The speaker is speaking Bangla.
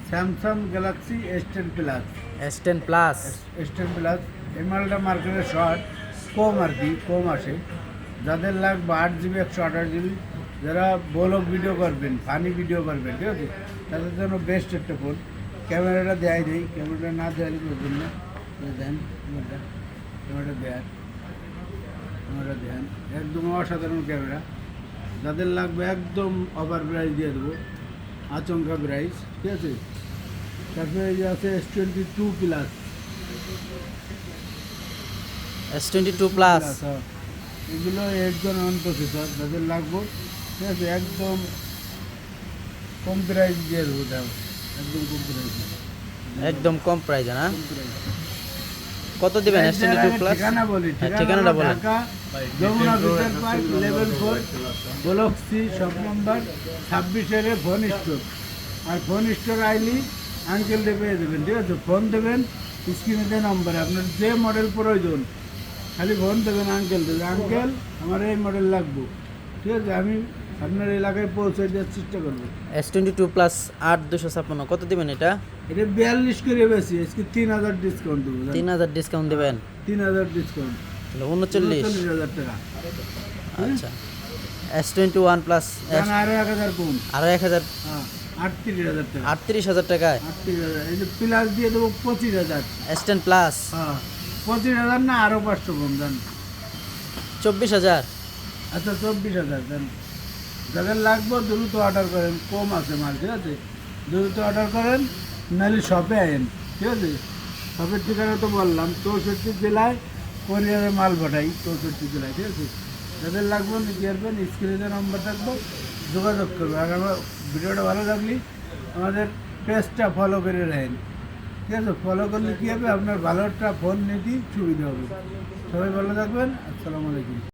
Samsung Galaxy S10 plus. S10 plus. S10 plus এই মালটা মার্কেটে শর্ট কম আর কি, কম আসে। যাদের লাগবে 8 GB 128 GB, যারা ব্লগ ভিডিও করবেন, ফানি ভিডিও করবেন, ঠিক আছে, তাদের জন্য বেস্ট একটা ফোন। ক্যামেরাটা দেয় দেই, ক্যামেরাটা না দেওয়ার জন্য দেন, ক্যামেরাটা দেন, ক্যামেরাটা দেন, একদম অসাধারণ ক্যামেরা। যাদের লাগবে একদম অফার প্রাইস দিয়ে দেবো, আচমকা প্রাইস, ঠিক আছে। তারপরে এই যে আছে S22 প্লাস। S22 plus. এগুলো 8 Gen প্রসেসর, যাদের লাগবে, ঠিক আছে, একদম কম প্রাইস দিয়ে দেবো, দাও একদম কম প্রাইস, একদম কম প্রাইসে না? কম প্রাইস। কত দিবেন S22 প্লাস? ঠিকানা বলি, ঠিকানাটা বলেন। Dhaka Jamuna Future Park level 4 block C shop number 26 phone store. আর ফোন স্টোর আইলি আঙ্কেল পেয়ে দেবেন, ঠিক আছে। ফোন দেবেন স্ক্রিনে দেওয়া নম্বরে, আপনার যে মডেল প্রয়োজন খালি ফোন দেবেন, আঙ্কেল দেবেন, আঙ্কেল আমার এই মডেল লাগবে, ঠিক আছে, আমি আপনার এলাকায় পৌঁছে দেওয়ার চেষ্টা করবো। S22 প্লাস 8256 কত দিবেন এটা? এটা 42 করে বেশি, আজকে 3000 ডিসকাউন্ট দেবো। 3000 ডিসকাউন্ট দিবেন? 3000 ডিসকাউন্ট, তাহলে 39,000 টাকা। আচ্ছা। S21 প্লাস আরো 1000 কম, আরো 1000, হ্যাঁ 38,000 টাকা। 38,000 টাকায় 38,000, এই যে প্লাস দিয়ে দেবো 25,000। S10 প্লাস হ্যাঁ 25,000 না, আরো 500 কম দেন। 24,000। আচ্ছা 24,000 দেন। যাদের লাগবে দ্রুত অর্ডার করেন, কম আছে মাল, ঠিক আছে, দ্রুত অর্ডার করেন, নাহলে শপে আয়েন, ঠিক আছে। শপের ঠিকানা তো বললাম, 64 জেলায় কোরিয়ারে মাল পাঠাই, 64 জেলায়, ঠিক আছে। যাদের লাগবে নিতে পারবেন, স্ক্রিনে নাম্বার থাকবে, যোগাযোগ করবে। আর আমার ভিডিওটা ভালো লাগলে আমাদের পেজটা ফলো করে রাখেন, ঠিক আছে। ফলো করলে কী হবে, আপনার ভালো একটা ফোন নিতে সুবিধা হবে। সবাই ভালো থাকবেন, আসসালামু আলাইকুম।